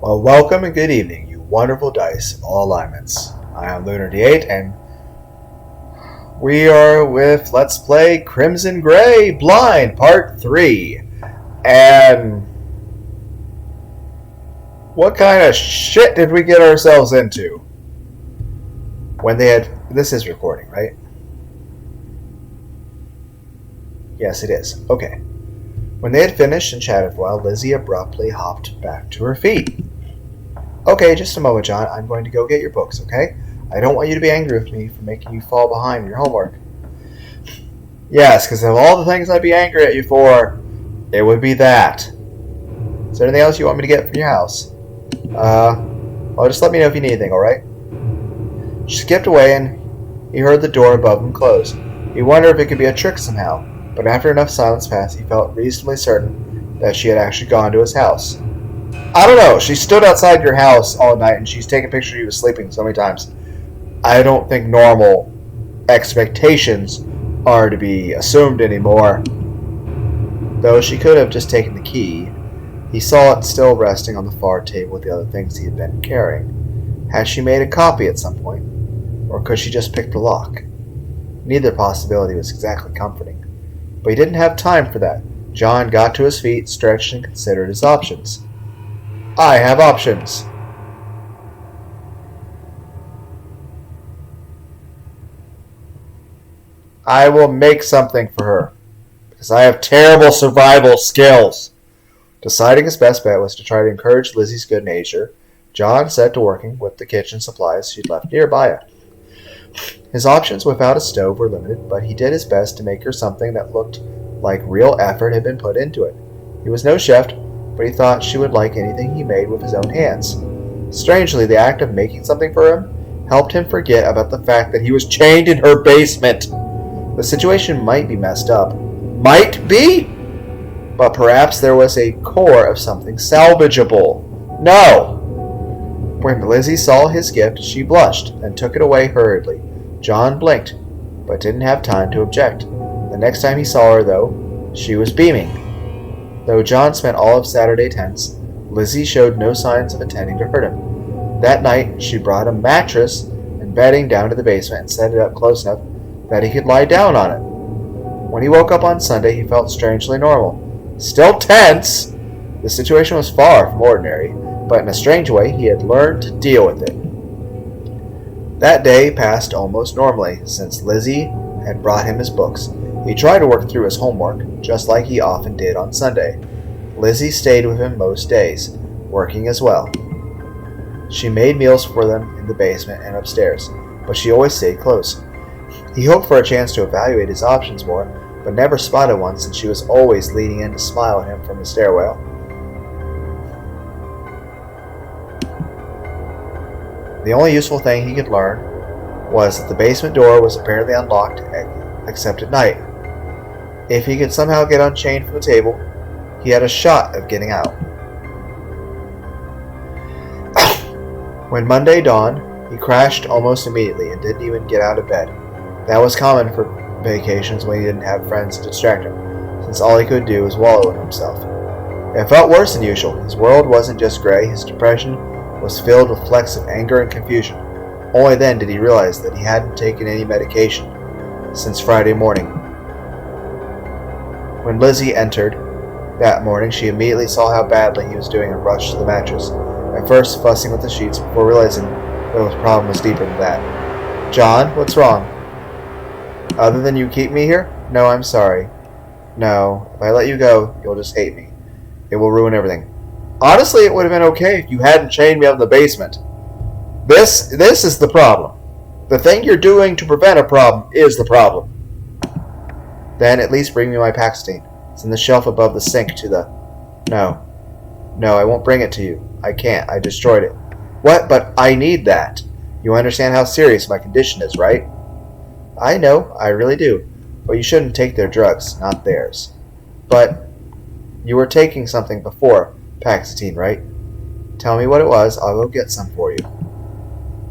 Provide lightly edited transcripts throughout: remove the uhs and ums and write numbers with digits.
Well, welcome and good evening, you wonderful dice of all alignments. I am Lunar D8, and we are with Let's Play Crimson Gray Blind Part 3. And what kind of shit did we get ourselves into? When they had... This is recording, right? Yes, it is. Okay. When they had finished and chatted for a while, Lizzie abruptly hopped back to her feet. Okay, just a moment, John. I'm going to go get your books, okay? I don't want you to be angry with me for making you fall behind in your homework. Yes, because of all the things I'd be angry at you for, it would be that. Is there anything else you want me to get from your house? Well, just let me know if you need anything, alright? She skipped away and he heard the door above him close. He wondered if it could be a trick somehow, but after enough silence passed, he felt reasonably certain that she had actually gone to his house. I don't know. She stood outside your house all night and she's taken pictures of you sleeping so many times. I don't think normal expectations are to be assumed anymore. Though she could have just taken the key. He saw it still resting on the far table with the other things he had been carrying. Had she made a copy at some point? Or could she just pick the lock? Neither possibility was exactly comforting. But he didn't have time for that. John got to his feet, stretched, and considered his options. I have options. I will make something for her, because I have terrible survival skills. Deciding his best bet was to try to encourage Lizzie's good nature, John set to working with the kitchen supplies she'd left nearby. His options without a stove were limited, but he did his best to make her something that looked like real effort had been put into it. He was no chef, but he thought she would like anything he made with his own hands. Strangely, the act of making something for him helped him forget about the fact that he was chained in her basement. The situation might be messed up. Might be? But perhaps there was a core of something salvageable. No! When Lizzie saw his gift, she blushed and took it away hurriedly. John blinked, but didn't have time to object. The next time he saw her, though, she was beaming. Though John spent all of Saturday tense, Lizzie showed no signs of intending to hurt him. That night, she brought a mattress and bedding down to the basement and set it up close enough that he could lie down on it. When he woke up on Sunday, he felt strangely normal. Still tense! The situation was far from ordinary, but in a strange way, he had learned to deal with it. That day passed almost normally, since Lizzie had brought him his books. He tried to work through his homework, just like he often did on Sunday. Lizzie stayed with him most days, working as well. She made meals for them in the basement and upstairs, but she always stayed close. He hoped for a chance to evaluate his options more, but never spotted one since she was always leaning in to smile at him from the stairwell. The only useful thing he could learn was that the basement door was apparently unlocked except at night. If he could somehow get unchained from the table, he had a shot of getting out. When Monday dawned, he crashed almost immediately and didn't even get out of bed. That was common for vacations when he didn't have friends to distract him, since all he could do was wallow in himself. It felt worse than usual. His world wasn't just gray, his depression was filled with flecks of anger and confusion. Only then did he realize that he hadn't taken any medication since Friday morning. When Lizzie entered that morning, she immediately saw how badly he was doing and rushed to the mattress, at first fussing with the sheets before realizing that the problem was deeper than that. John, what's wrong? Other than you keep me here? No, I'm sorry. No, if I let you go, you'll just hate me. It will ruin everything. Honestly, it would have been okay if you hadn't chained me up in the basement. This is the problem. The thing you're doing to prevent a problem is the problem. Then at least bring me my Paxtine. It's in the shelf above the sink to the... No, I won't bring it to you. I can't. I destroyed it. What? But I need that. You understand how serious my condition is, right? I know. I really do. But you shouldn't take their drugs, not theirs. But you were taking something before Paxtine, right? Tell me what it was. I'll go get some for you.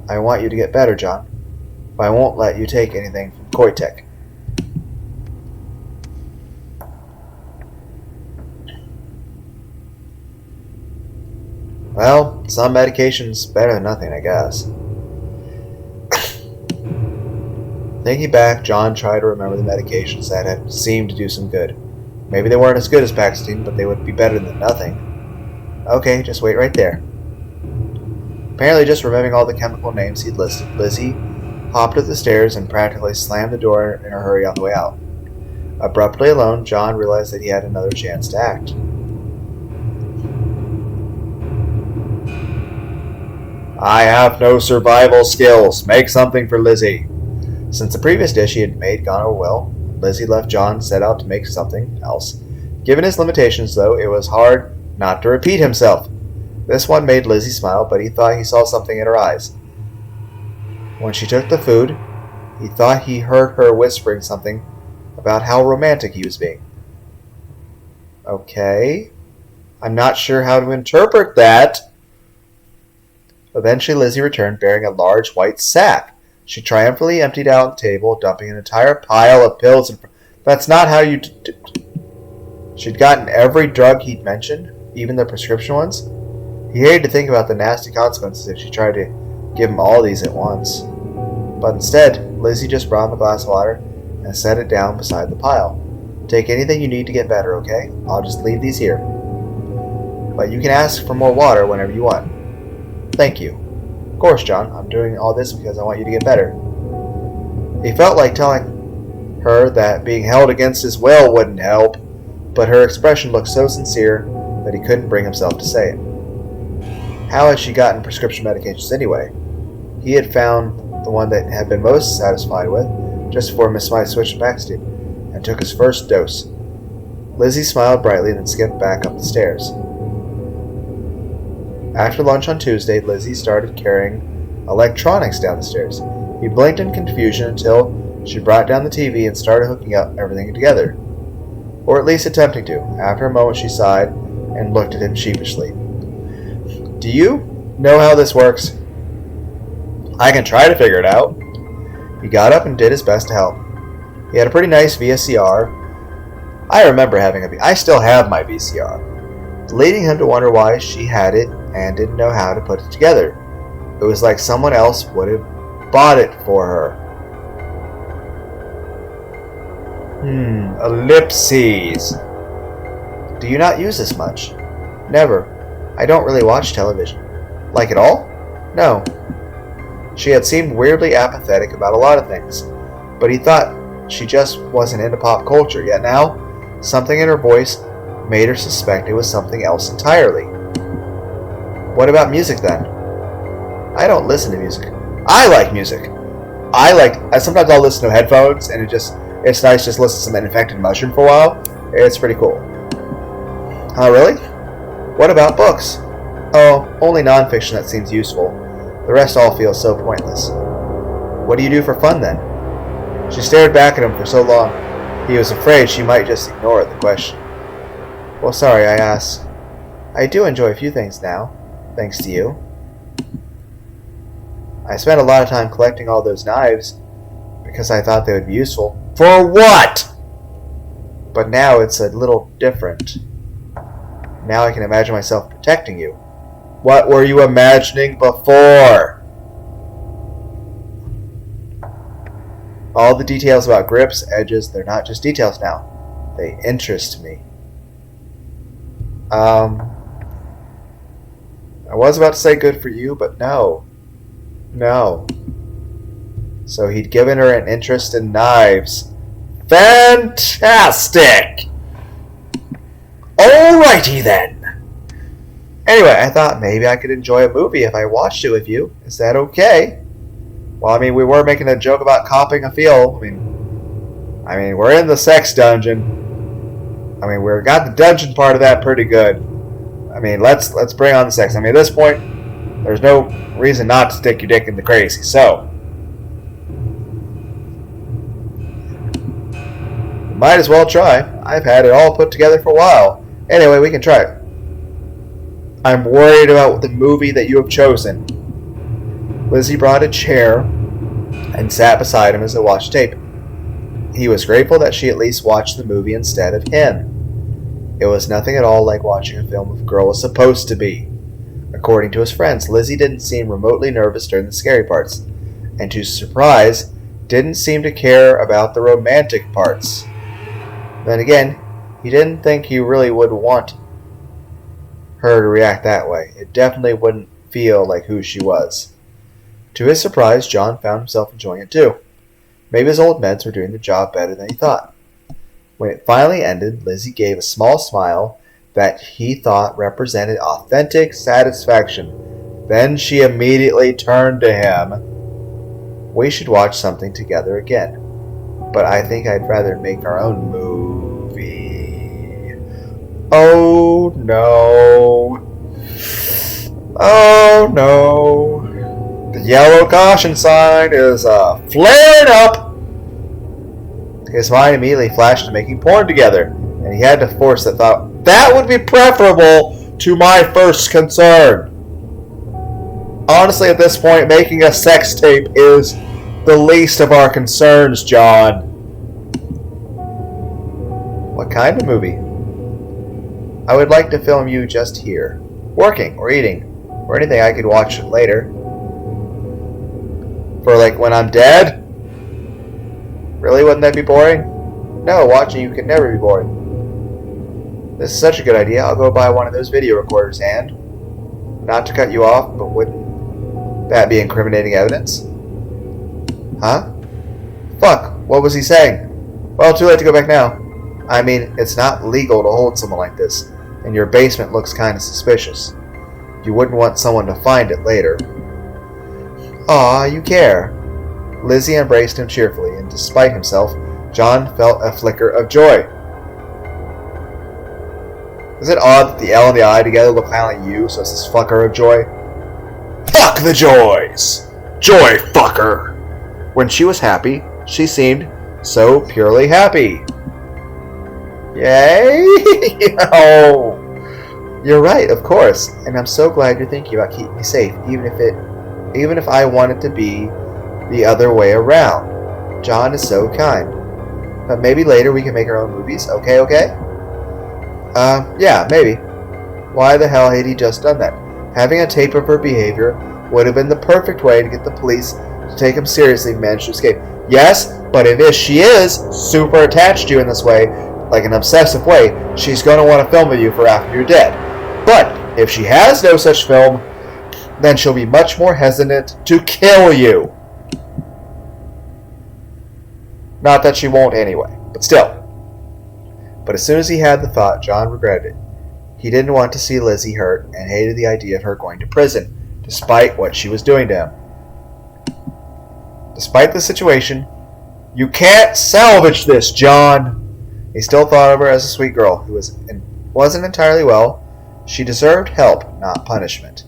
I want you to get better, John. But I won't let you take anything from Koitek. Well, some medication's better than nothing, I guess. Thinking back, John tried to remember the medications that had seemed to do some good. Maybe they weren't as good as Paxton, but they would be better than nothing. Okay, just wait right there. Apparently just remembering all the chemical names he'd listed, Lizzie hopped up the stairs and practically slammed the door in a hurry on the way out. Abruptly alone, John realized that he had another chance to act. I have no survival skills. Make something for Lizzie. Since the previous dish he had made gone over well, Lizzie left John set out to make something else. Given his limitations, though, it was hard not to repeat himself. This one made Lizzie smile, but he thought he saw something in her eyes. When she took the food, he thought he heard her whispering something about how romantic he was being. Okay. I'm not sure how to interpret that. Eventually, Lizzie returned bearing a large white sack. She triumphantly emptied out on the table, dumping an entire pile of pills. That's not how you... She'd gotten every drug he'd mentioned, even the prescription ones. He hated to think about the nasty consequences if she tried to give him all these at once. But instead, Lizzie just brought him a glass of water and set it down beside the pile. Take anything you need to get better, okay? I'll just leave these here. But you can ask for more water whenever you want. Thank you. Of course, John. I'm doing all this because I want you to get better. He felt like telling her that being held against his will wouldn't help, but her expression looked so sincere that he couldn't bring himself to say it. How had she gotten prescription medications anyway? He had found the one that had been most satisfied with just before Miss Smythe switched to Paxton and took his first dose. Lizzie smiled brightly and then skipped back up the stairs. After lunch on Tuesday, Lizzie started carrying electronics down the stairs. He blinked in confusion until she brought down the TV and started hooking up everything together. Or at least attempting to. After a moment she sighed and looked at him sheepishly. Do you know how this works? I can try to figure it out. He got up and did his best to help. He had a pretty nice VCR. I remember having I still have my VCR. Leading him to wonder why she had it and didn't know how to put it together. It was like someone else would have bought it for her. Ellipses. Do you not use this much? Never. I don't really watch television. Like at all? No. She had seemed weirdly apathetic about a lot of things, but he thought she just wasn't into pop culture, yet now, something in her voice made her suspect it was something else entirely. What about music then? I don't listen to music. I like music. Sometimes I'll listen to headphones and it's nice just listen to some Infected Mushroom for a while. It's pretty cool. Oh, really? What about books? Oh, only nonfiction that seems useful. The rest all feels so pointless. What do you do for fun then? She stared back at him for so long, he was afraid she might just ignore the question. Well, sorry, I asked. I do enjoy a few things now. Thanks to you. I spent a lot of time collecting all those knives because I thought they would be useful. For what? But now it's a little different. Now I can imagine myself protecting you. What were you imagining before? All the details about grips, edges, they're not just details now. They interest me. I was about to say good for you, but no. No. So he'd given her an interest in knives. Fantastic! Alrighty then. Anyway, I thought maybe I could enjoy a movie if I watched it with you. Is that okay? Well, we were making a joke about copping a feel. I mean, we're in the sex dungeon. We've got the dungeon part of that pretty good. Let's bring on the sex. At this point, there's no reason not to stick your dick in the crazy. So, might as well try. I've had it all put together for a while. Anyway, we can try it. I'm worried about the movie that you have chosen. Lizzie brought a chair and sat beside him as they watched tape. He was grateful that she at least watched the movie instead of him. It was nothing at all like watching a film a girl is supposed to be. According to his friends, Lizzie didn't seem remotely nervous during the scary parts, and to his surprise, didn't seem to care about the romantic parts. Then again, he didn't think he really would want her to react that way. It definitely wouldn't feel like who she was. To his surprise, John found himself enjoying it too. Maybe his old meds were doing the job better than he thought. When it finally ended, Lizzie gave a small smile that he thought represented authentic satisfaction. Then she immediately turned to him. We should watch something together again, but I think I'd rather make our own movie. Oh no. Oh no. The yellow caution sign is flaring up. His mind immediately flashed to making porn together, and he had to force the thought, that would be preferable to my first concern. Honestly, at this point, making a sex tape is the least of our concerns, John. What kind of movie? I would like to film you just here, working or eating, or anything I could watch later. For like when I'm dead? Really, wouldn't that be boring? No, watching you could never be boring. This is such a good idea. I'll go buy one of those video recorders and... Not to cut you off, but wouldn't that be incriminating evidence? Huh? Fuck, what was he saying? Well, too late to go back now. I mean, it's not legal to hold someone like this, and your basement looks kind of suspicious. You wouldn't want someone to find it later. Aw, you care. Lizzie embraced him cheerfully, and despite himself, John felt a flicker of joy. Is it odd that the L and the I together look kind of like you, so it's this fucker of joy? Fuck the joys! Joy fucker! When she was happy, she seemed so purely happy. Yay! Oh, you're right, of course, and I'm so glad you're thinking about keeping me safe, even if I want it to be the other way around. John is so kind. But maybe later we can make our own movies, okay? Yeah, maybe. Why the hell had he just done that? Having a tape of her behavior would have been the perfect way to get the police to take him seriously and manage to escape. Yes, but if she is super attached to you in this way, like an obsessive way, she's going to want to film with you for after you're dead. But if she has no such film, then she'll be much more hesitant to kill you. Not that she won't anyway, but still. But as soon as he had the thought, John regretted it. He didn't want to see Lizzie hurt and hated the idea of her going to prison, despite what she was doing to him. Despite the situation, you can't salvage this, John. He still thought of her as a sweet girl who wasn't entirely well. She deserved help, not punishment.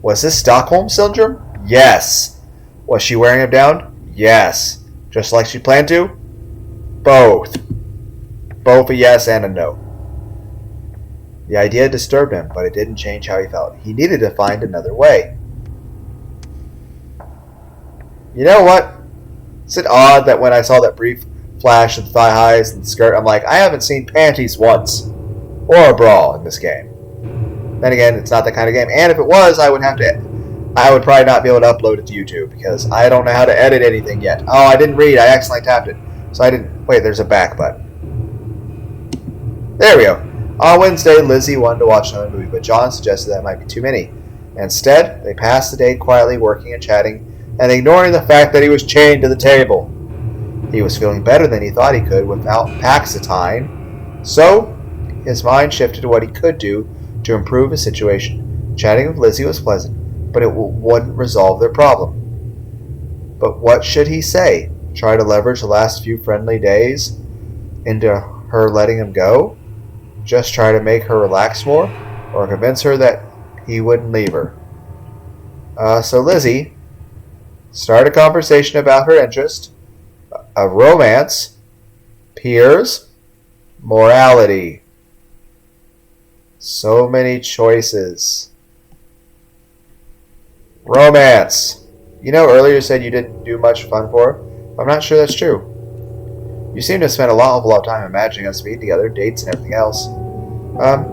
Was this Stockholm Syndrome? Yes. Was she wearing him down? Yes. Just like she planned to? Both. Both a yes and a no. The idea disturbed him, but it didn't change how he felt. He needed to find another way. You know what? Is it odd that when I saw that brief flash of thigh highs and the skirt, I'm like, I haven't seen panties once. Or a bra in this game. Then again, it's not that kind of game. And if it was, I would probably not be able to upload it to YouTube because I don't know how to edit anything yet. Oh, I didn't read. I accidentally tapped it. So I didn't... Wait, there's a back button. There we go. On Wednesday, Lizzie wanted to watch another movie, but John suggested that might be too many. Instead, they passed the day quietly working and chatting and ignoring the fact that he was chained to the table. He was feeling better than he thought he could without Paxitine, so his mind shifted to what he could do to improve his situation. Chatting with Lizzie was pleasant, but it wouldn't resolve their problem. But what should he say? Try to leverage the last few friendly days into her letting him go? Just try to make her relax more? Or convince her that he wouldn't leave her? So Lizzie started a conversation about her interest, a romance, peers, morality. So many choices. Romance. You know, earlier you said you didn't do much fun for her. I'm not sure that's true. You seem to have spent a lot of time imagining us being together, dates and everything else.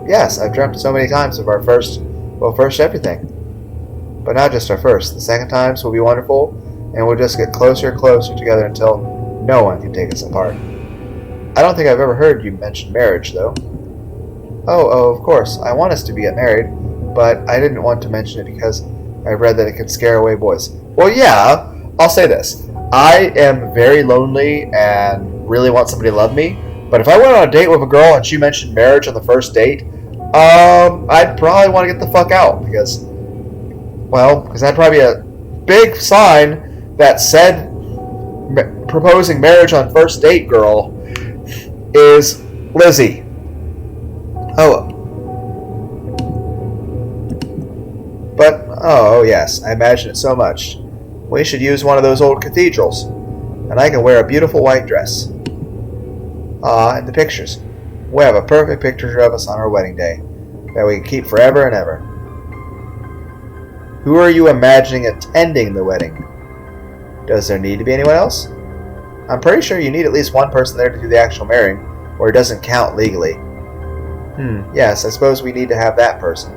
Yes, I've dreamt so many times of our first We'll first everything. But not just our first. The second times will be wonderful, and we'll just get closer and closer together until no one can take us apart. I don't think I've ever heard you mention marriage, though. Oh, of course. I want us to get married, but I didn't want to mention it because I read that it could scare away boys. Well, yeah, I'll say this. I am very lonely and really want somebody to love me, but if I went on a date with a girl and she mentioned marriage on the first date, I'd probably want to get the fuck out because that'd probably be a big sign that said proposing marriage on first date girl is Lizzie. Oh yes, I imagine it so much. We should use one of those old cathedrals, and I can wear a beautiful white dress. And the pictures. We have a perfect picture of us on our wedding day that we can keep forever and ever. Who are you imagining attending the wedding? Does there need to be anyone else? I'm pretty sure you need at least one person there to do the actual marrying, or it doesn't count legally. Yes, I suppose we need to have that person.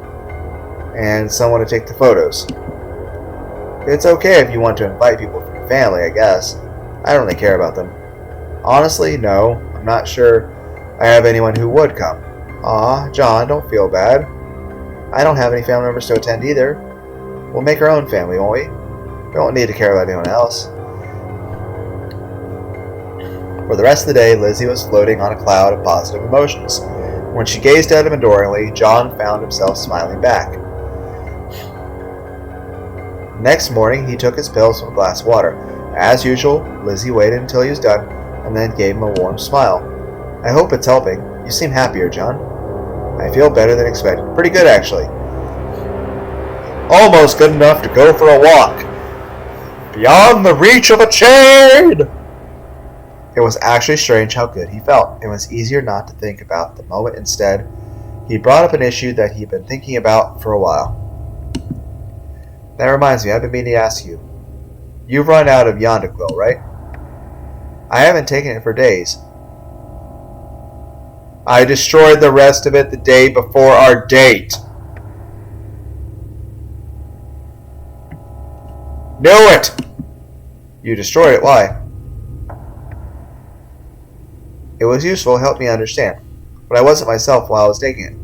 And someone to take the photos. It's okay if you want to invite people from your family, I guess. I don't really care about them. Honestly, no. I'm not sure I have anyone who would come. Aw, John, don't feel bad. I don't have any family members to attend either. We'll make our own family, won't we? We don't need to care about anyone else. For the rest of the day, Lizzie was floating on a cloud of positive emotions. When she gazed at him adoringly, John found himself smiling back. Next morning, he took his pills from a glass of water. As usual, Lizzie waited until he was done, and then gave him a warm smile. I hope it's helping. You seem happier, John. I feel better than expected. Pretty good, actually. Almost good enough to go for a walk. Beyond the reach of a chain! It was actually strange how good he felt. It was easier not to think about the moment. Instead, he brought up an issue that he'd been thinking about for a while. That reminds me, I've been meaning to ask you. You've run out of Yondequil, right? I haven't taken it for days. I destroyed the rest of it the day before our date. Knew it! You destroyed it, why? It was useful, helped me understand. But I wasn't myself while I was taking it.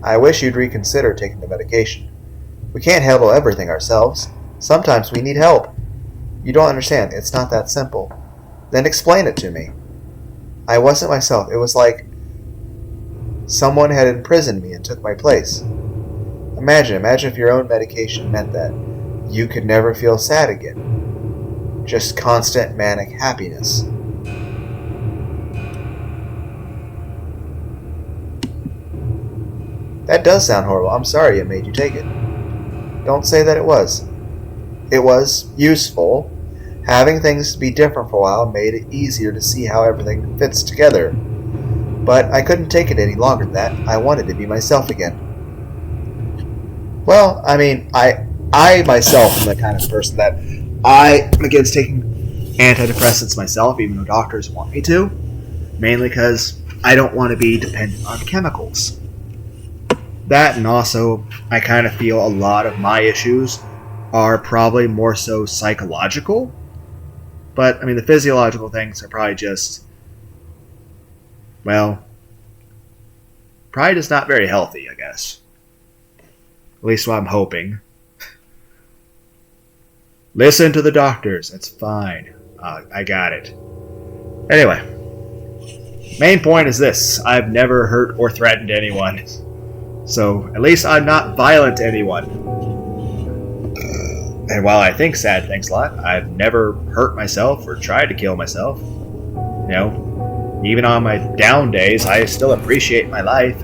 I wish you'd reconsider taking the medication. We can't handle everything ourselves. Sometimes we need help. You don't understand. It's not that simple. Then explain it to me. I wasn't myself. It was like someone had imprisoned me and took my place. Imagine if your own medication meant that. You could never feel sad again. Just constant manic happiness. That does sound horrible. I'm sorry it made you take it. Don't say that it was. It was useful. Having things be different for a while made it easier to see how everything fits together. But I couldn't take it any longer than that. I wanted to be myself again. Well, I mean, I myself am the kind of person that I am against taking antidepressants myself, even though doctors want me to. Mainly because I don't want to be dependent on chemicals. That, and also, I kind of feel a lot of my issues are probably more so psychological. But, I mean, the physiological things are probably just, well, probably just not very healthy, I guess. At least what I'm hoping. Listen to the doctors. It's fine. I got it. Anyway. Main point is this. I've never hurt or threatened anyone. So, at least I'm not violent to anyone. And while I think sad things a lot, I've never hurt myself or tried to kill myself. You know, even on my down days, I still appreciate my life.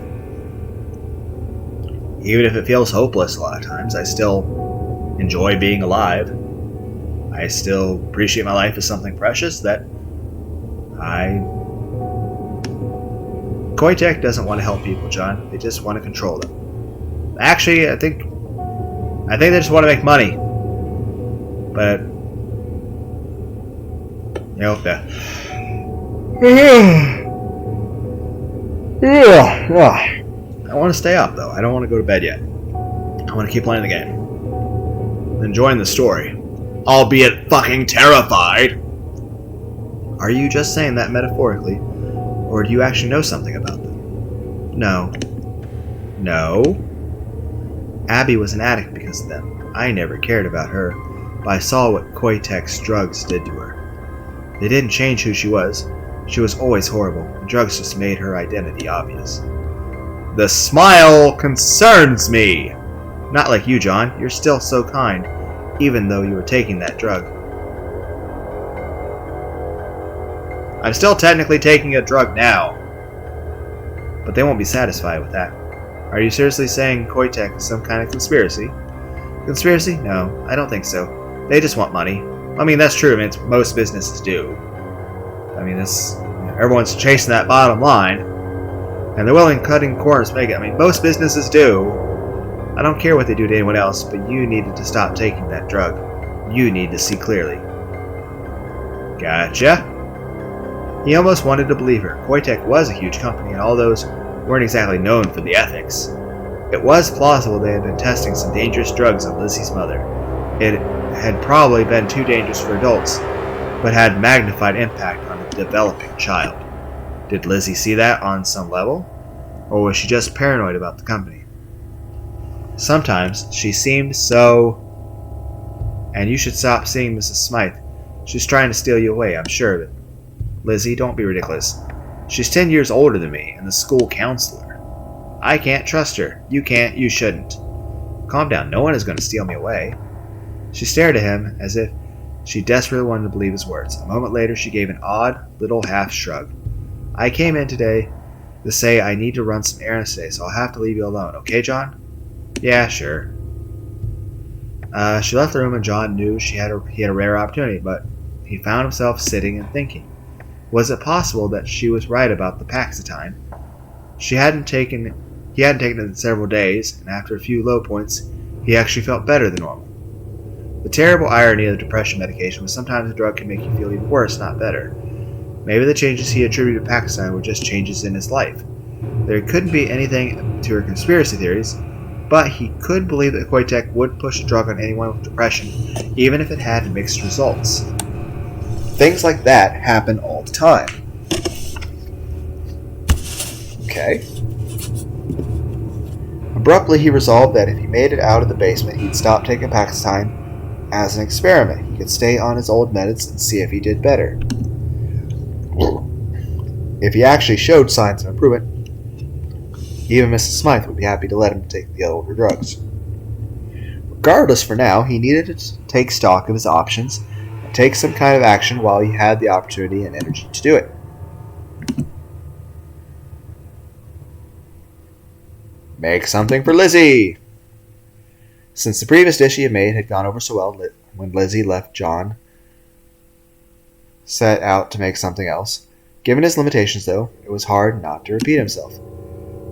Even if it feels hopeless a lot of times, I still enjoy being alive. I still appreciate my life as something precious that Koitek doesn't want to help people, John. They just want to control them. Actually, I think they just want to make money. But you know, I want to stay up, though. I don't want to go to bed yet. I want to keep playing the game. Enjoying the story. Albeit fucking terrified. Are you just saying that metaphorically? Or do you actually know something about them? No. Abby was an addict because of them. I never cared about her, but I saw what Koitek's drugs did to her. They didn't change who she was. She was always horrible, and drugs just made her identity obvious. The smile concerns me! Not like you, John. You're still so kind, even though you were taking that drug. I'm still technically taking a drug now. But they won't be satisfied with that. Are you seriously saying Koitek is some kind of conspiracy? Conspiracy? No, I don't think so. They just want money. I mean, that's true. I mean, most businesses do. I mean, everyone's chasing that bottom line. And they're willing cutting corners to make it. I mean, most businesses do. I don't care what they do to anyone else, but you needed to stop taking that drug. You need to see clearly. Gotcha. He almost wanted to believe her. Koitek was a huge company, and all those weren't exactly known for the ethics. It was plausible they had been testing some dangerous drugs on Lizzie's mother. It had probably been too dangerous for adults, but had magnified impact on a developing child. Did Lizzie see that on some level? Or was she just paranoid about the company? Sometimes she seemed so... And you should stop seeing Mrs. Smythe. She's trying to steal you away, I'm sure of it. Lizzie, don't be ridiculous. She's 10 years older than me and the school counselor. I can't trust her. You can't, you shouldn't. Calm down, no one is going to steal me away. She stared at him as if she desperately wanted to believe his words. A moment later, she gave an odd little half shrug. I came in today to say I need to run some errands today, so I'll have to leave you alone. Okay, John? Yeah, sure. She left the room and John knew he had a rare opportunity, but he found himself sitting and thinking. Was it possible that she was right about the Paxitine? He hadn't taken it in several days, and after a few low points, he actually felt better than normal. The terrible irony of the depression medication was sometimes a drug can make you feel even worse, not better. Maybe the changes he attributed to Paxitine were just changes in his life. There couldn't be anything to her conspiracy theories, but he could believe that Koitek would push a drug on anyone with depression, even if it had mixed results. Things like that happen all the time. Okay. Abruptly, he resolved that if he made it out of the basement, he'd stop taking Paxitine as an experiment. He could stay on his old meds and see if he did better. If he actually showed signs of improvement, even Mrs. Smythe would be happy to let him take the older drugs. Regardless, for now, he needed to take stock of his options and take some kind of action while he had the opportunity and energy to do it. Make something for Lizzie! Since the previous dish he had made had gone over so well, when Lizzie left, John set out to make something else. Given his limitations, though, it was hard not to repeat himself.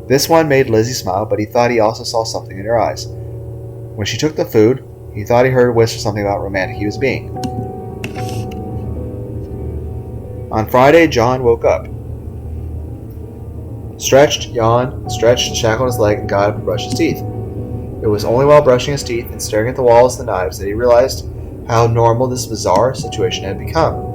This one made Lizzie smile, but he thought he also saw something in her eyes. When she took the food, he thought he heard her whisper something about how romantic he was being. On Friday, John woke up. Stretched, yawned, stretched, shackled his leg, and got up and brushed his teeth. It was only while brushing his teeth and staring at the walls and the knives that he realized how normal this bizarre situation had become.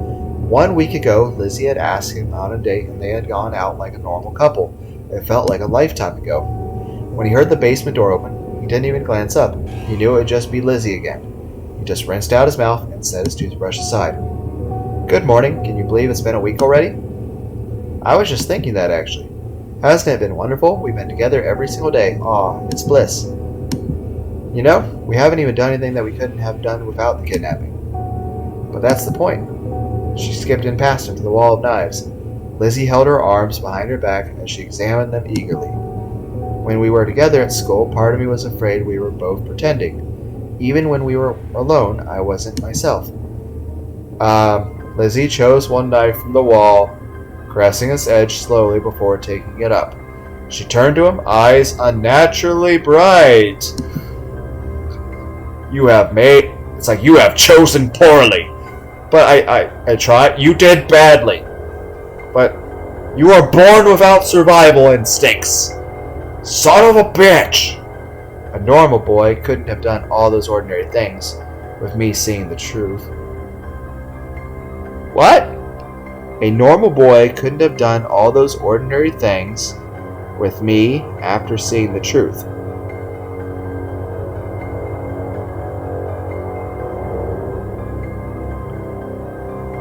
1 week ago, Lizzie had asked him on a date, and they had gone out like a normal couple. It felt like a lifetime ago. When he heard the basement door open, he didn't even glance up. He knew it would just be Lizzie again. He just rinsed out his mouth and set his toothbrush aside. Good morning. Can you believe it's been a week already? I was just thinking that, actually. Hasn't it been wonderful? We've been together every single day. Aw, it's bliss. You know, we haven't even done anything that we couldn't have done without the kidnapping. But that's the point. She skipped in past him to the wall of knives. Lizzie held her arms behind her back as she examined them eagerly. When we were together at school, part of me was afraid we were both pretending. Even when we were alone, I wasn't myself. Lizzie chose one knife from the wall, caressing its edge slowly before taking it up. She turned to him, eyes unnaturally bright. It's like you have chosen poorly. But I tried. You did badly. But you are born without survival instincts. Son of a bitch! A normal boy couldn't have done all those ordinary things with me seeing the truth. What? A normal boy couldn't have done all those ordinary things with me after seeing the truth.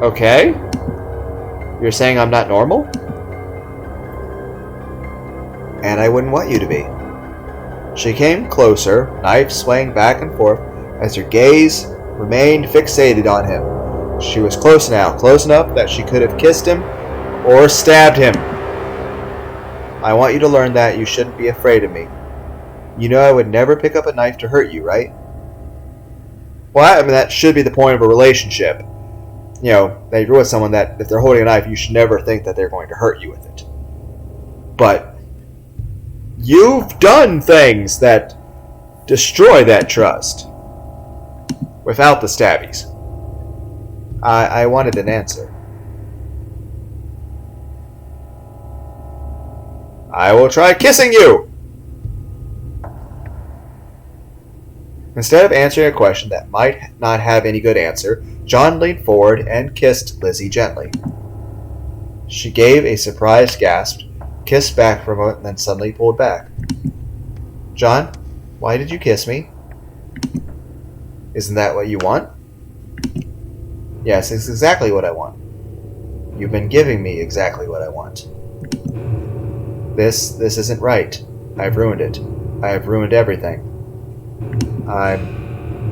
Okay? You're saying I'm not normal? And I wouldn't want you to be. She came closer, knife swaying back and forth as her gaze remained fixated on him. She was close now, close enough that she could have kissed him or stabbed him. I want you to learn that you shouldn't be afraid of me. You know I would never pick up a knife to hurt you, right? Well, I mean, that should be the point of a relationship. You know, that you're with someone that if they're holding a knife, you should never think that they're going to hurt you with it. But you've done things that destroy that trust. Without the stabbies. I wanted an answer. I will try kissing you! Instead of answering a question that might not have any good answer, John leaned forward and kissed Lizzie gently. She gave a surprised gasp, kissed back for a moment, and then suddenly pulled back. John, why did you kiss me? Isn't that what you want? Yes, it's exactly what I want. You've been giving me exactly what I want. This isn't right. I've ruined it. I have ruined everything.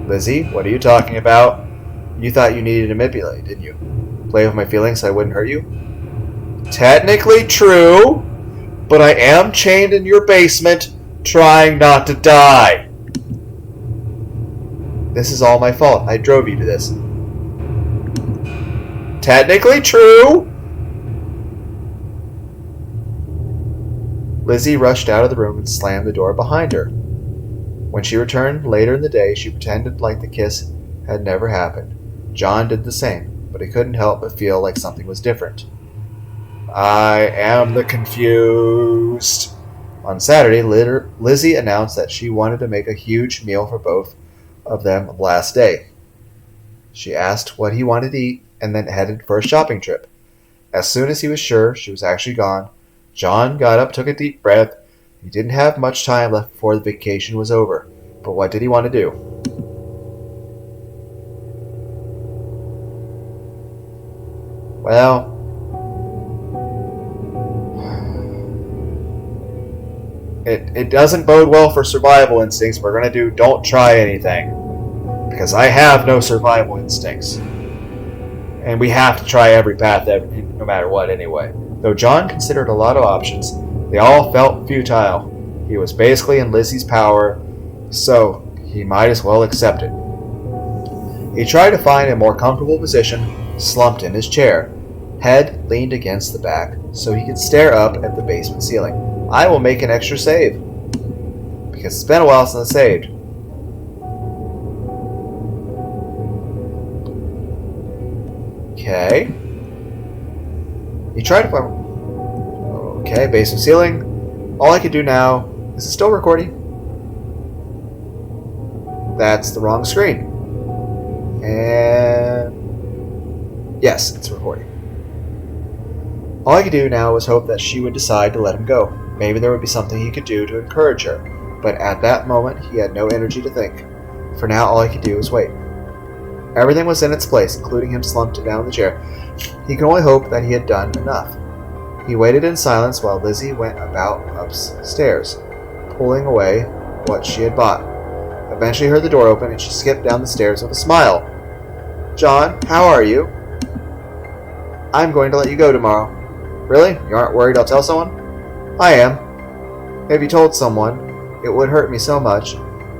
Lizzie, what are you talking about? You thought you needed to manipulate, didn't you? Play with my feelings so I wouldn't hurt you? Technically true, but I am chained in your basement, trying not to die. This is all my fault. I drove you to this. Technically true. Lizzie rushed out of the room and slammed the door behind her. When she returned later in the day, she pretended like the kiss had never happened. John did the same, but he couldn't help but feel like something was different. I am the confused. On Saturday, Lizzie announced that she wanted to make a huge meal for both of them last day. She asked what he wanted to eat and then headed for a shopping trip. As soon as he was sure she was actually gone, John got up, took a deep breath. He didn't have much time left before the vacation was over. But what did he want to do? Well, it doesn't bode well for survival instincts. We're going to do don't try anything. Because I have no survival instincts. And we have to try every path, no matter what, anyway. Though John considered a lot of options, they all felt futile. He was basically in Lizzie's power, so he might as well accept it. He tried to find a more comfortable position, slumped in his chair, head leaned against the back, so he could stare up at the basement ceiling. I will make an extra save, because it's been a while since I saved. Okay. He tried to find... Okay, basement ceiling. All I can do now... Is it still recording? That's the wrong screen. And... Yes, it's recording. All I could do now was hope that she would decide to let him go. Maybe there would be something he could do to encourage her. But at that moment, he had no energy to think. For now, all he could do was wait. Everything was in its place, including him slumped down in the chair. He could only hope that he had done enough. He waited in silence while Lizzie went about upstairs, pulling away what she had bought. Eventually heard the door open, and she skipped down the stairs with a smile. John, how are you? I'm going to let you go tomorrow. Really? You aren't worried I'll tell someone? I am. If you told someone, it would hurt me so much,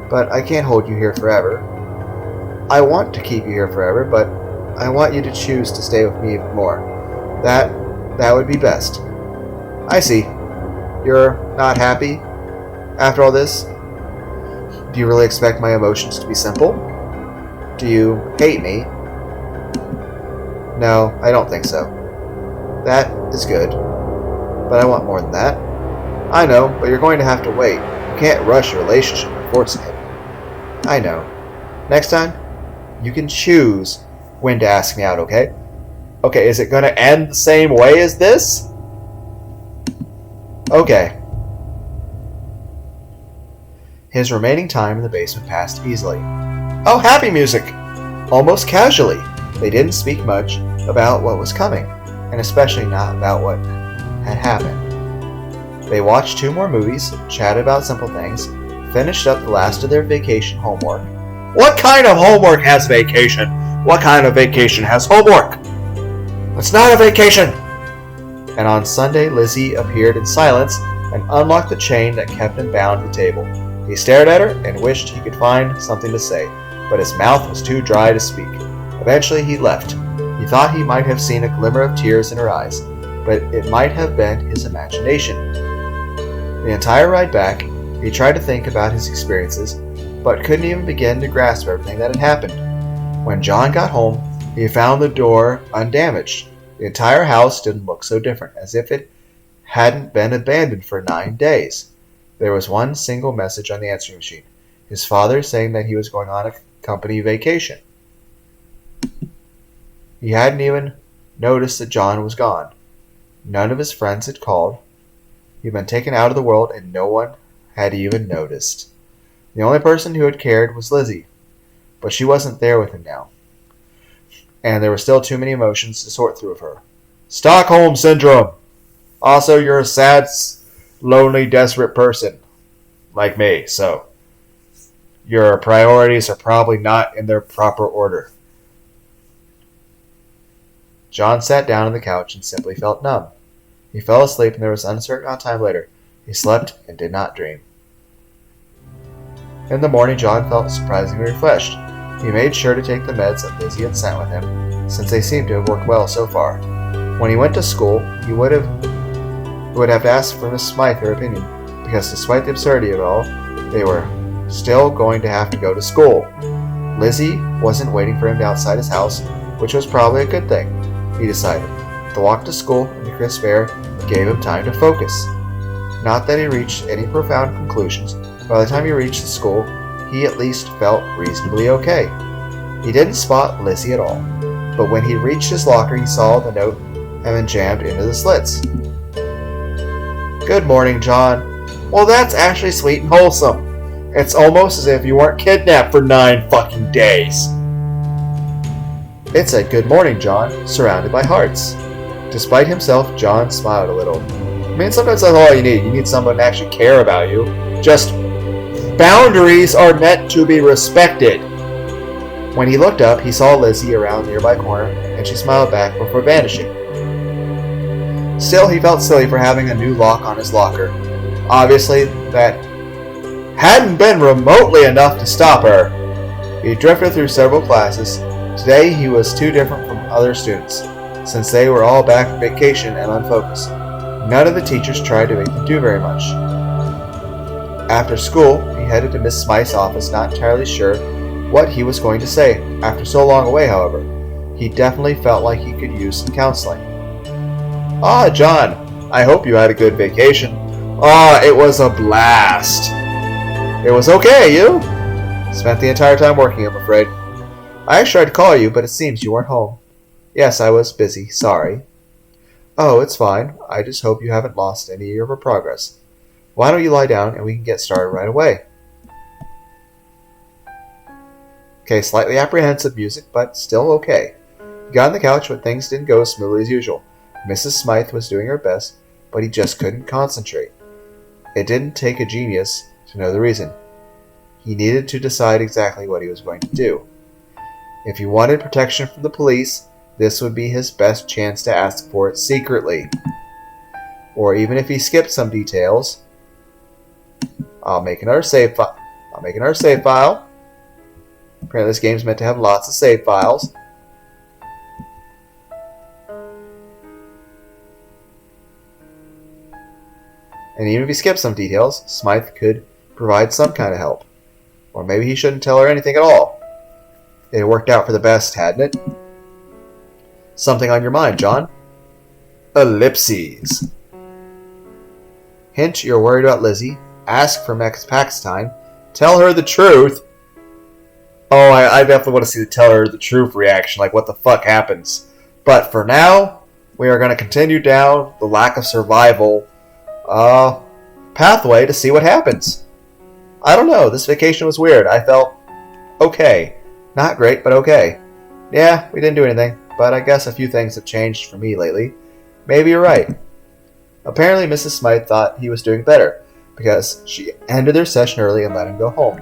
but I can't hold you here forever. I want to keep you here forever, but I want you to choose to stay with me even more. That would be best. I see. You're not happy after all this? Do you really expect my emotions to be simple? Do you hate me? No, I don't think so. That is good. But I want more than that. I know, but you're going to have to wait. You can't rush a relationship by forcing it. I know. Next time, you can choose when to ask me out, okay? Okay, is it going to end the same way as this? Okay. His remaining time in the basement passed easily. Oh, happy music! Almost casually. They didn't speak much about what was coming, and especially not about what had happened. They watched 2 more movies, chatted about simple things, finished up the last of their vacation homework. What kind of homework has vacation? What kind of vacation has homework? It's not a vacation! And on Sunday, Lizzie appeared in silence and unlocked the chain that kept him bound to the table. He stared at her and wished he could find something to say, but his mouth was too dry to speak. Eventually he left. He thought he might have seen a glimmer of tears in her eyes, but it might have been his imagination. The entire ride back, he tried to think about his experiences, but couldn't even begin to grasp everything that had happened. When John got home, he found the door undamaged. The entire house didn't look so different, as if it hadn't been abandoned for 9 days. There was one single message on the answering machine. His father saying that he was going on a company vacation. He hadn't even noticed that John was gone. None of his friends had called. He'd been taken out of the world and no one had even noticed. The only person who had cared was Lizzie, but she wasn't there with him now. And there were still too many emotions to sort through of her. Stockholm Syndrome! Also, you're a sad, lonely, desperate person. Like me, so your priorities are probably not in their proper order. John sat down on the couch and simply felt numb. He fell asleep and there was uncertain amount of time later. He slept and did not dream. In the morning, John felt surprisingly refreshed. He made sure to take the meds that Lizzie had sent with him, since they seemed to have worked well so far. When he went to school, he would have to ask for Miss Smythe her opinion, because despite the absurdity of it all, they were still going to have to go to school. Lizzie wasn't waiting for him outside his house, which was probably a good thing, he decided. The walk to school and the crisp air gave him time to focus. Not that he reached any profound conclusions. By the time he reached the school, he at least felt reasonably okay. He didn't spot Lizzie at all, but when he reached his locker, he saw the note had been jammed into the slits. Good morning, John. Well, that's actually sweet and wholesome. It's almost as if you weren't kidnapped for 9 fucking days. It said good morning, John, surrounded by hearts. Despite himself, John smiled a little. I mean, sometimes that's all you need. You need someone to actually care about you. Just boundaries are meant to be respected. When he looked up, he saw Lizzie around the nearby corner, and she smiled back before vanishing. Still, he felt silly for having a new lock on his locker. Obviously, that hadn't been remotely enough to stop her. He drifted through several classes. Today, he was too different from other students, since they were all back from vacation and unfocused. None of the teachers tried to make them do very much. After school, he headed to Miss Smythe's office, not entirely sure what he was going to say. After so long away, however, he definitely felt like he could use some counseling. Ah, John, I hope you had a good vacation. Ah, it was a blast. It was okay, you? Spent the entire time working, I'm afraid. I actually tried to call you, but it seems you weren't home. Yes, I was busy, sorry. Oh, it's fine. I just hope you haven't lost any of your progress. Why don't you lie down and we can get started right away? Okay, slightly apprehensive music, but still okay. He got on the couch, but things didn't go as smoothly as usual. Mrs. Smythe was doing her best, but he just couldn't concentrate. It didn't take a genius to know the reason. He needed to decide exactly what he was going to do. If he wanted protection from the police, this would be his best chance to ask for it secretly. Or even if he skipped some details, I'll make another save file. Apparently this game's meant to have lots of save files. And even if he skipped some details, Smythe could provide some kind of help. Or maybe he shouldn't tell her anything at all. It worked out for the best, hadn't it? Something on your mind, John? Ellipses. Hint you're worried about Lizzie. Ask for Max Paxtine. Tell her the truth. Oh, I definitely want to see the tell her the truth reaction, like what the fuck happens. But for now, we are going to continue down the lack of survival pathway to see what happens. I don't know, this vacation was weird. I felt okay. Not great, but okay. Yeah, we didn't do anything, but I guess a few things have changed for me lately. Maybe you're right. Apparently Mrs. Smythe thought he was doing better, because she ended their session early and let him go home.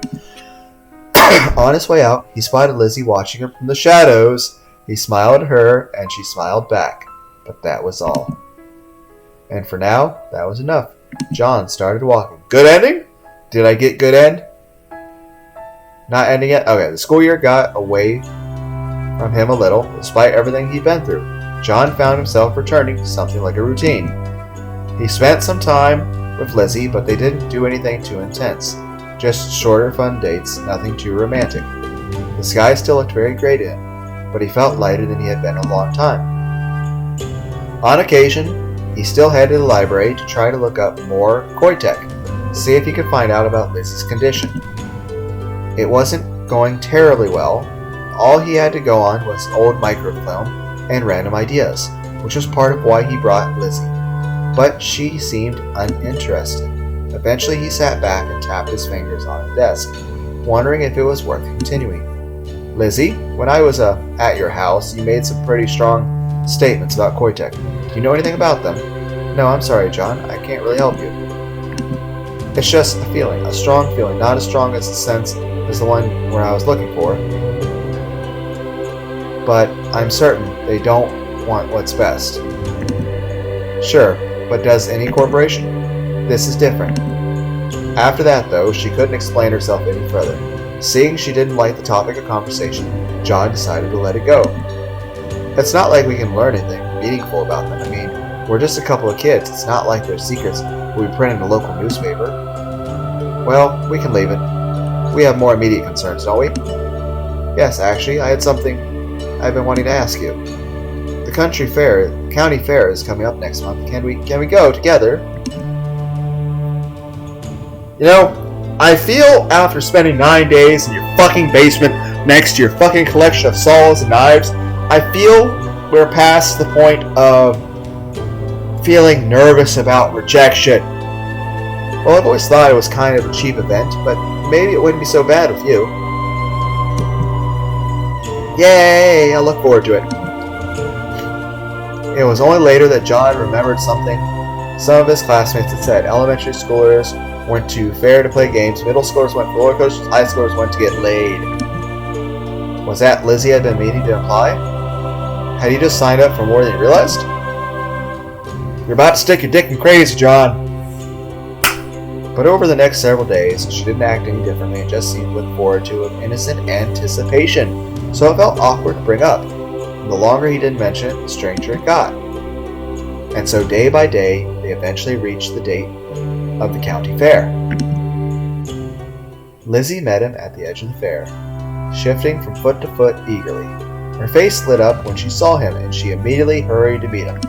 On his way out, he spotted Lizzie watching him from the shadows. He smiled at her, and she smiled back. But that was all. And for now, that was enough. John started walking. Good ending? Did I get good end? Not ending yet? Okay, the school year got away from him a little, despite everything he'd been through. John found himself returning to something like a routine. He spent some time with Lizzie, but they didn't do anything too intense. Just shorter fun dates, nothing too romantic. The sky still looked very gray to him, but he felt lighter than he had been in a long time. On occasion, he still headed to the library to try to look up more Koitek, see if he could find out about Lizzie's condition. It wasn't going terribly well. All he had to go on was old microfilm and random ideas, which was part of why he brought Lizzie. But she seemed uninterested. Eventually he sat back and tapped his fingers on the desk, wondering if it was worth continuing. Lizzie, when I was at your house, you made some pretty strong statements about Koitek. Do you know anything about them? No, I'm sorry, John. I can't really help you. It's just a feeling, a strong feeling, not as strong as the sense as the one where I was looking for. But I'm certain they don't want what's best. Sure, but does any corporation? This is different. After that, though, she couldn't explain herself any further. Seeing she didn't like the topic of conversation, John decided to let it go. It's not like we can learn anything meaningful about them. I mean, we're just a couple of kids. It's not like their secrets will be printed in a local newspaper. Well, we can leave it. We have more immediate concerns, don't we? Yes, actually, I had something I've been wanting to ask you. The county fair is coming up next month. Can we go together? You know, I feel after spending 9 days in your fucking basement next to your fucking collection of saws and knives, I feel we're past the point of feeling nervous about rejection. Well, I've always thought it was kind of a cheap event, but maybe it wouldn't be so bad with you. Yay! I look forward to it. It was only later that John remembered something some of his classmates had said. Elementary schoolers went to fair to play games, middle schoolers went to roller coasters, high schoolers went to get laid. Was that Lizzie had been meaning to imply? Had he just signed up for more than he realized? You're about to stick your dick in crazy, John. But over the next several days, she didn't act any differently and just seemed to look forward to an innocent anticipation, so it felt awkward to bring up. And the longer he didn't mention it, the stranger it got. And so day by day, they eventually reached the date of the county fair. Lizzie met him at the edge of the fair, shifting from foot to foot eagerly. Her face lit up when she saw him, and she immediately hurried to meet him.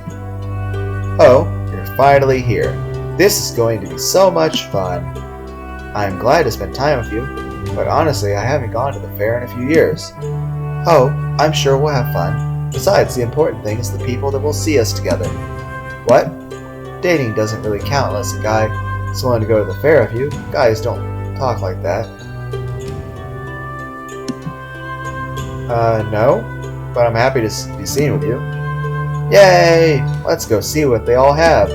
Oh, you're finally here. This is going to be so much fun. I'm glad to spend time with you, but honestly, I haven't gone to the fair in a few years. Oh, I'm sure we'll have fun. Besides, the important thing is the people that will see us together. What? Dating doesn't really count unless a guy is willing to go to the fair with you. Guys don't talk like that. No, but I'm happy to be seen with you. Yay! Let's go see what they all have.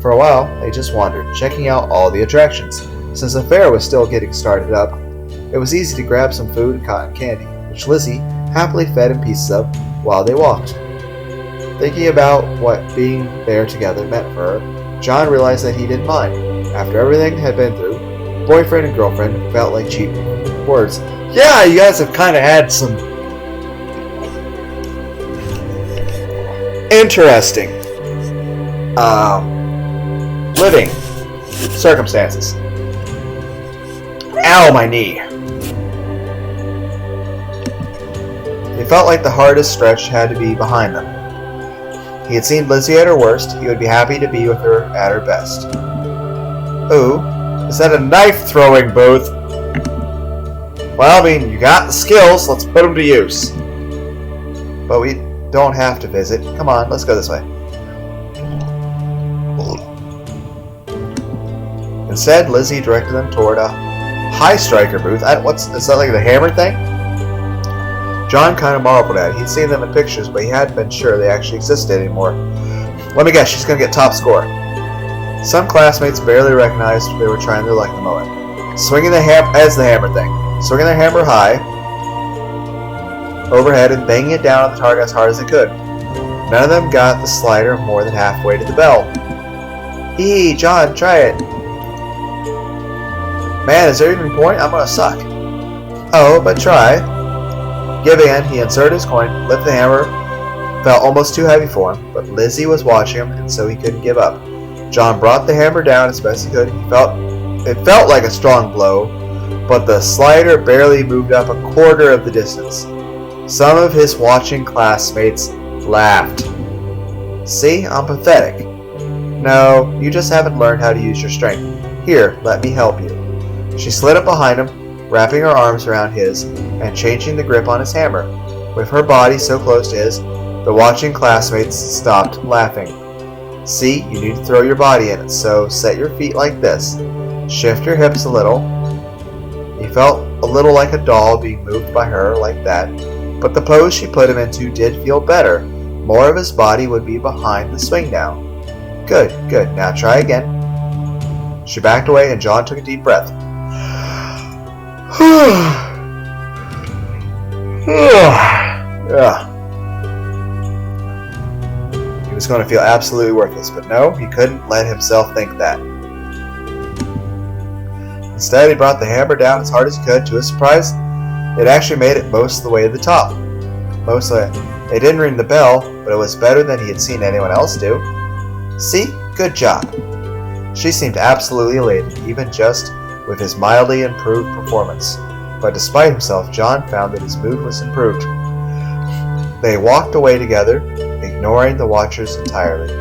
For a while, they just wandered, checking out all the attractions. Since the fair was still getting started up, it was easy to grab some food and cotton candy, which Lizzie happily fed him pieces of while they walked. Thinking about what being there together meant for her, John realized that he didn't mind. After everything had been through, boyfriend and girlfriend felt like cheap words. Yeah, you guys have kind of had some interesting living circumstances. Ow, my knee. They felt like the hardest stretch had to be behind them. He had seen Lizzie at her worst. He would be happy to be with her at her best. Ooh, is that a knife-throwing booth? Well, I mean, you got the skills, let's put them to use. But we don't have to visit. Come on, let's go this way. Instead, Lizzie directed them toward a high striker booth. Is that like the hammer thing? John kind of marveled at it. He'd seen them in pictures, but he hadn't been sure they actually existed anymore. Let me guess, she's going to get top score. Some classmates barely recognized they were trying their luck in the moment. Swinging the hammer thing. Swinging their hammer high overhead and banging it down on the target as hard as they could. None of them got the slider more than halfway to the bell. Hee, John, try it. Man, is there even a point? I'm gonna suck. Oh, but try. Giving in, he inserted his coin, lifted the hammer, felt almost too heavy for him, but Lizzie was watching him, and so he couldn't give up. John brought the hammer down as best he could. It felt like a strong blow, but the slider barely moved up a quarter of the distance. Some of his watching classmates laughed. See, I'm pathetic. No, you just haven't learned how to use your strength. Here, let me help you. She slid up behind him, wrapping her arms around his and changing the grip on his hammer. With her body so close to his, the watching classmates stopped laughing. See, you need to throw your body in it, so set your feet like this. Shift your hips a little. He felt a little like a doll being moved by her like that, but the pose she put him into did feel better. More of his body would be behind the swing now. Good, good. Now try again. She backed away and John took a deep breath. He was going to feel absolutely worthless, but no, he couldn't let himself think that. Instead, he brought the hammer down as hard as he could. To his surprise, it actually made it most of the way to the top. Most of it. It didn't ring the bell, but it was better than he had seen anyone else do. See? Good job. She seemed absolutely elated, even just with his mildly improved performance. But despite himself, John found that his mood was improved. They walked away together, ignoring the watchers entirely.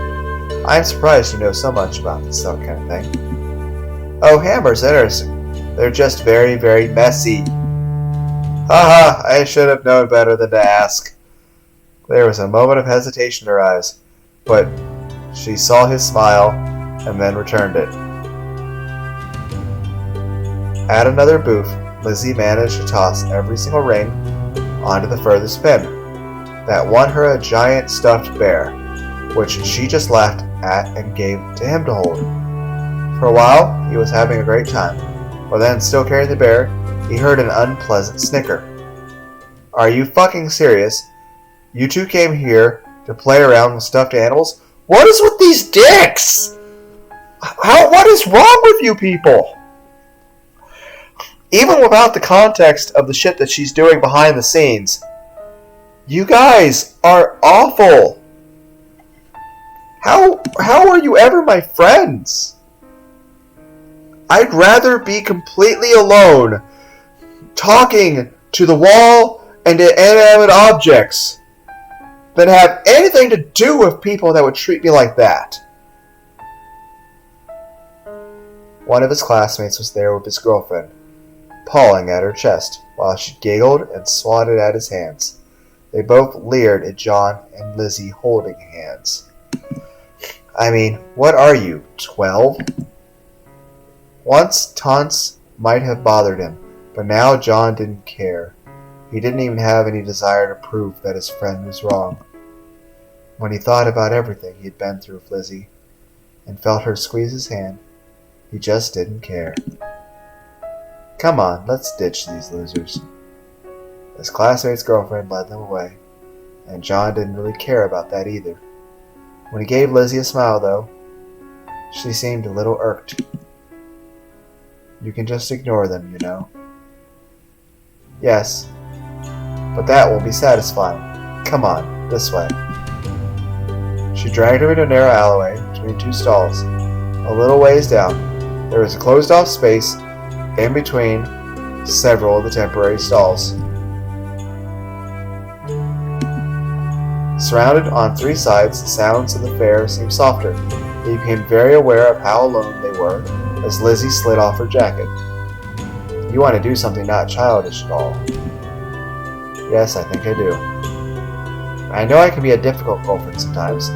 I'm surprised you know so much about this kind of thing. Oh, hammers, interesting. They're just very, very messy. Haha, I should have known better than to ask. There was a moment of hesitation in her eyes, but she saw his smile and then returned it. At another booth, Lizzie managed to toss every single ring onto the furthest pin. That won her a giant stuffed bear, which she just laughed at and gave to him to hold. For a while, he was having a great time, but then, still carrying the bear, he heard an unpleasant snicker. Are you fucking serious? You two came here to play around with stuffed animals? What is with these dicks? What is wrong with you people? Even without the context of the shit that she's doing behind the scenes, you guys are awful. How are you ever my friends? I'd rather be completely alone, talking to the wall and to inanimate objects, than have anything to do with people that would treat me like that. One of his classmates was there with his girlfriend, pawing at her chest, while she giggled and swatted at his hands. They both leered at John and Lizzie holding hands. I mean, what are you, 12? Once, taunts might have bothered him, but now John didn't care. He didn't even have any desire to prove that his friend was wrong. When he thought about everything he had been through with Lizzie, and felt her squeeze his hand, he just didn't care. Come on, let's ditch these losers. His classmate's girlfriend led them away, and John didn't really care about that either. When he gave Lizzie a smile, though, she seemed a little irked. You can just ignore them, you know. Yes, but that won't be satisfying. Come on, this way. She dragged him into a narrow alleyway between two stalls. A little ways down, there was a closed-off space in between several of the temporary stalls. Surrounded on three sides, the sounds of the fair seemed softer. He became very aware of how alone they were, as Lizzie slid off her jacket. You want to do something not childish at all. Yes, I think I do. I know I can be a difficult girlfriend sometimes.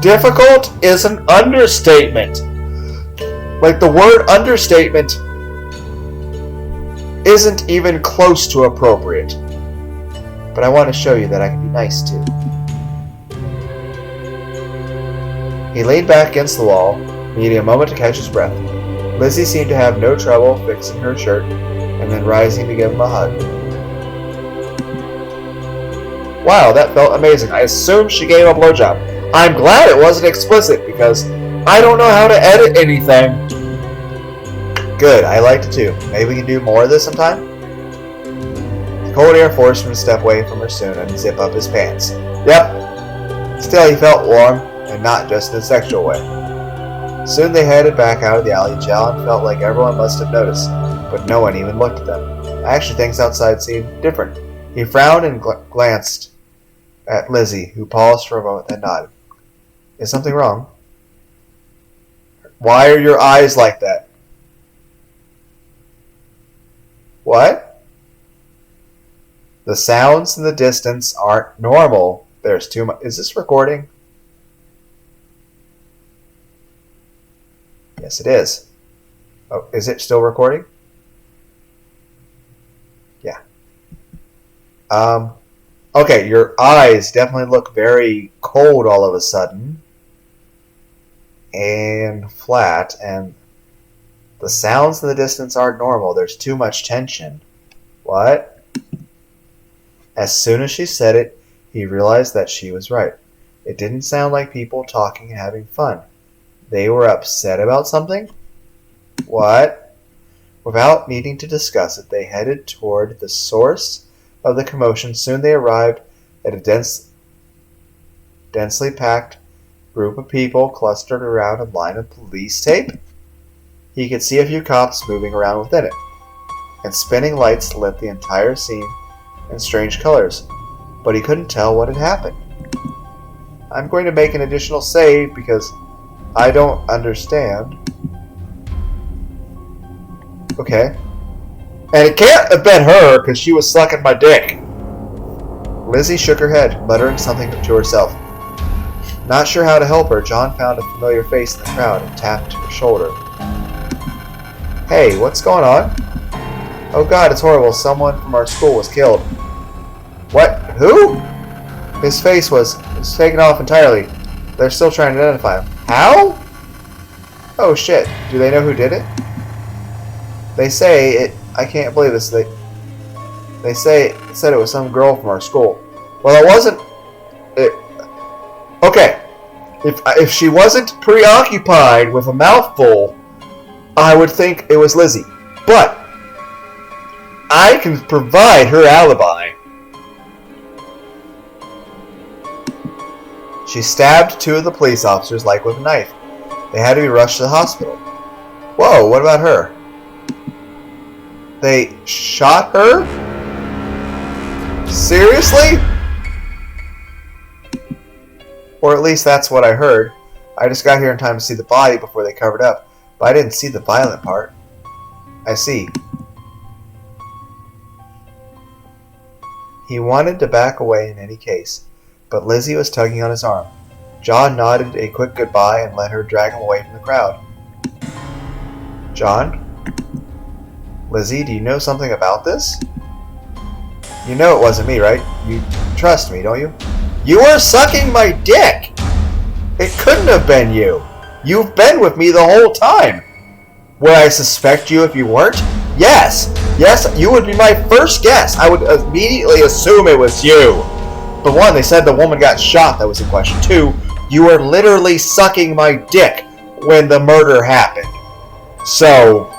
Difficult is an understatement. Like, the word understatement isn't even close to appropriate. But I want to show you that I can be nice too. He leaned back against the wall, needing a moment to catch his breath. Lizzie seemed to have no trouble fixing her shirt and then rising to give him a hug. Wow, that felt amazing. I assume she gave a blowjob. I'm glad it wasn't explicit because I don't know how to edit anything. Good, I liked it too. Maybe we can do more of this sometime? The cold air forced him to step away from her soon and zip up his pants. Yep. Still, he felt warm, and not just in a sexual way. Soon they headed back out of the alley. John felt like everyone must have noticed, but no one even looked at them. Actually, things outside seemed different. He frowned and glanced at Lizzie, who paused for a moment, then nodded. Is something wrong? Why are your eyes like that? What? The sounds in the distance aren't normal. There's too much. Is this recording? Yes, it is. Oh, is it still recording? Yeah. Okay, your eyes definitely look very cold all of a sudden. And flat, and the sounds in the distance aren't normal. There's too much tension. What? As soon as she said it, he realized that she was right. It didn't sound like people talking and having fun. They were upset about something? What? Without needing to discuss it, they headed toward the source of the commotion. Soon they arrived at a densely packed group of people clustered around a line of police tape. He could see a few cops moving around within it, and spinning lights lit the entire scene in strange colors, but he couldn't tell what had happened. I'm going to make an additional save because I don't understand. Okay. And it can't have been her because she was sucking my dick. Lizzie shook her head, muttering something to herself. Not sure how to help her, John found a familiar face in the crowd and tapped her shoulder. Hey, what's going on? Oh God, it's horrible. Someone from our school was killed. What? Who? His face was taken off entirely. They're still trying to identify him. How? Oh shit. Do they know who did it? They say it. I can't believe this. They said it was some girl from our school. Well, it wasn't. Okay. If she wasn't preoccupied with a mouthful, I would think it was Lizzie. But I can provide her alibi. She stabbed two of the police officers like with a knife. They had to be rushed to the hospital. Whoa, what about her? They shot her? Seriously? Or at least that's what I heard. I just got here in time to see the body before they covered up, but I didn't see the violent part. I see. He wanted to back away in any case, but Lizzie was tugging on his arm. John nodded a quick goodbye and let her drag him away from the crowd. John? Lizzie, do you know something about this? You know it wasn't me, right? You trust me, don't you? You were sucking my dick! It couldn't have been you. You've been with me the whole time. Would I suspect you if you weren't? Yes. Yes, you would be my first guess. I would immediately assume it was you. But one, they said the woman got shot. That was the question. Two, you were literally sucking my dick when the murder happened. So,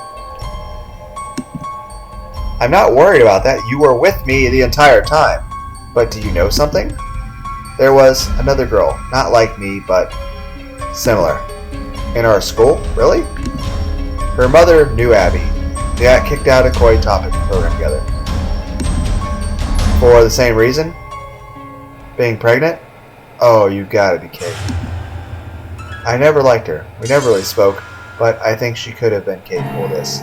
I'm not worried about that. You were with me the entire time. But do you know something? There was another girl, not like me, but similar. In our school? Really? Her mother knew Abby. They got kicked out of Koi Topic program together. For the same reason? Being pregnant? Oh, you gotta be kidding. I never liked her. We never really spoke. but I think she could have been capable of this.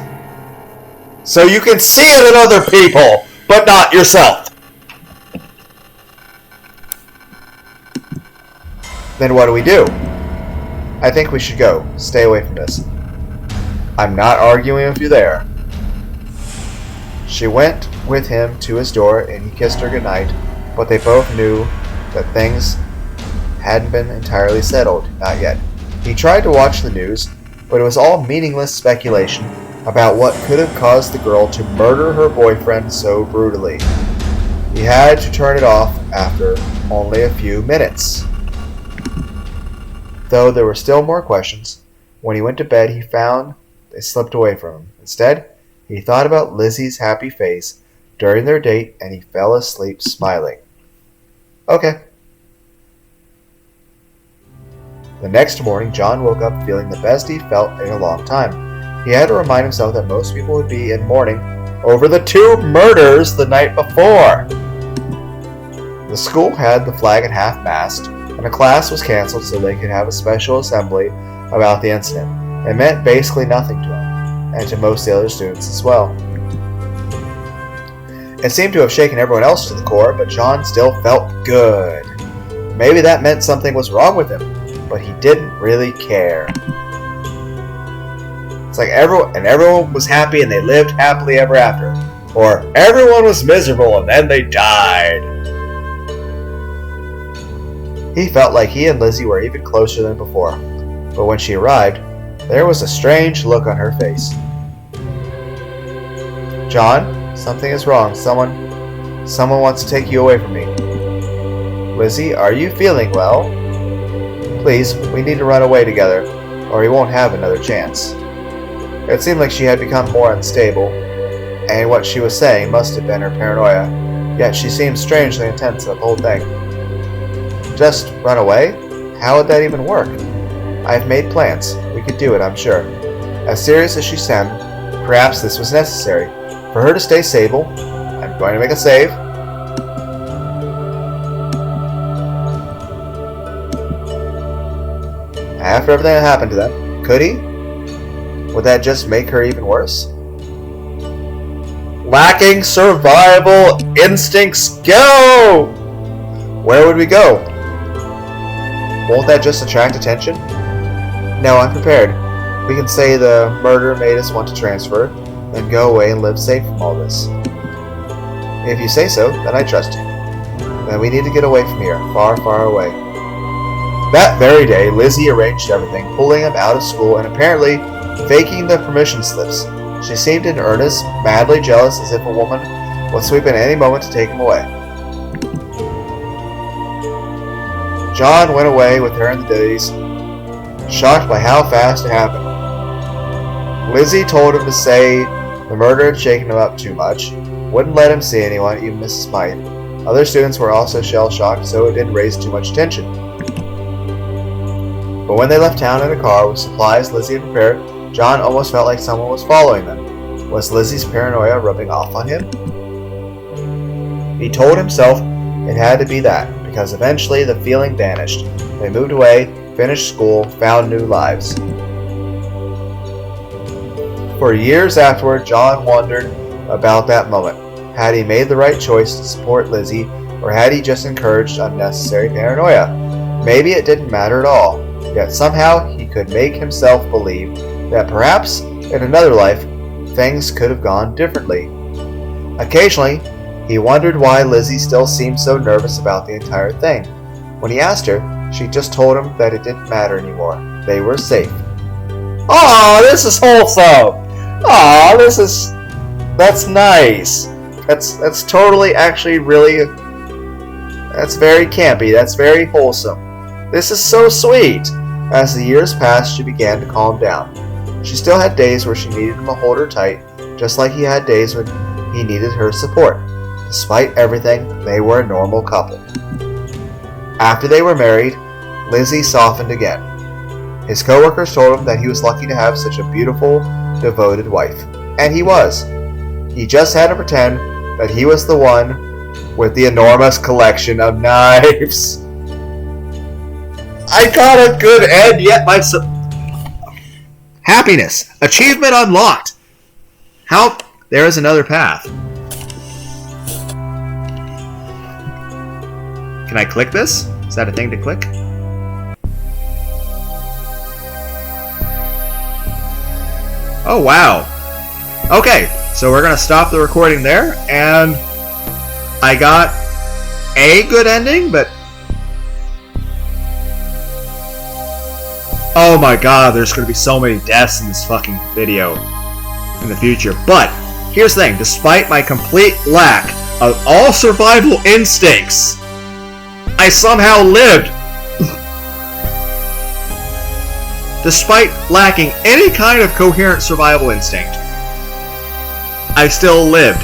So you can see it in other people, but not yourself. Then what do we do? I think we should go. Stay away from this. I'm not arguing with you there. She went with him to his door and he kissed her goodnight, but they both knew that things hadn't been entirely settled, not yet. He tried to watch the news, but it was all meaningless speculation about what could have caused the girl to murder her boyfriend so brutally. He had to turn it off after only a few minutes. Though there were still more questions, when he went to bed he found they slipped away from him. Instead, he thought about Lizzie's happy face during their date and he fell asleep smiling. Okay. The next morning, John woke up feeling the best he felt in a long time. He had to remind himself that most people would be in mourning over the 2 murders the night before. The school had the flag at half-mast, and the class was canceled so they could have a special assembly about the incident. It meant basically nothing to him, and to most of the other students as well. It seemed to have shaken everyone else to the core, but John still felt good. Maybe that meant something was wrong with him, but he didn't really care. It's like everyone was happy and they lived happily ever after. Or everyone was miserable and then they died. He felt like he and Lizzie were even closer than before. But when she arrived, there was a strange look on her face. John, something is wrong. Someone wants to take you away from me. Lizzie, are you feeling well? Please, we need to run away together, or he won't have another chance. It seemed like she had become more unstable, and what she was saying must have been her paranoia, yet she seemed strangely intense about the whole thing. Just run away? How would that even work? I've made plans. We could do it, I'm sure. As serious as she sounded, perhaps this was necessary. For her to stay stable, I'm going to make a save. After everything that happened to them, could he? Would that just make her even worse? Lacking survival instincts, go! Where would we go? Won't that just attract attention? No, I'm prepared. We can say the murder made us want to transfer, then go away and live safe from all this. If you say so, then I trust you. Then we need to get away from here, far, far away. That very day, Lizzie arranged everything, pulling him out of school and apparently faking the permission slips. She seemed in earnest, madly jealous, as if a woman would sweep in any moment to take him away. John went away with her in the days, shocked by how fast it happened. Lizzie told him to say the murder had shaken him up too much, wouldn't let him see anyone, even Mrs. Smythe. Other students were also shell-shocked, so it didn't raise too much attention. But when they left town in a car with supplies Lizzie had prepared, John almost felt like someone was following them. Was Lizzie's paranoia rubbing off on him? He told himself it had to be that, because eventually the feeling vanished. They moved away, finished school, found new lives. For years afterward, John wondered about that moment. Had he made the right choice to support Lizzie, or had he just encouraged unnecessary paranoia? Maybe it didn't matter at all, yet somehow he could make himself believe that perhaps in another life, things could have gone differently. Occasionally, he wondered why Lizzie still seemed so nervous about the entire thing. When he asked her, she just told him that it didn't matter anymore. They were safe. Aw, this is wholesome! Aw, that's nice. That's totally actually really, that's very campy, that's very wholesome. This is so sweet. As the years passed, she began to calm down. She still had days where she needed him to hold her tight, just like he had days when he needed her support. Despite everything, they were a normal couple. After they were married, Lizzie softened again. His coworkers told him that he was lucky to have such a beautiful, devoted wife. And he was. He just had to pretend that he was the one with the enormous collection of knives. I got a good end, yet my Happiness. Achievement unlocked. How? There is another path. Can I click this? Is that a thing to click? Oh, wow. Okay, so we're going to stop the recording there, and I got a good ending, but... Oh my god, there's going to be so many deaths in this fucking video in the future. But, here's the thing, despite my complete lack of all survival instincts, I somehow lived. Despite lacking any kind of coherent survival instinct, I still lived.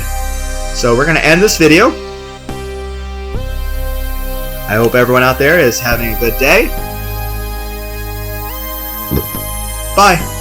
So we're going to end this video. I hope everyone out there is having a good day. Bye.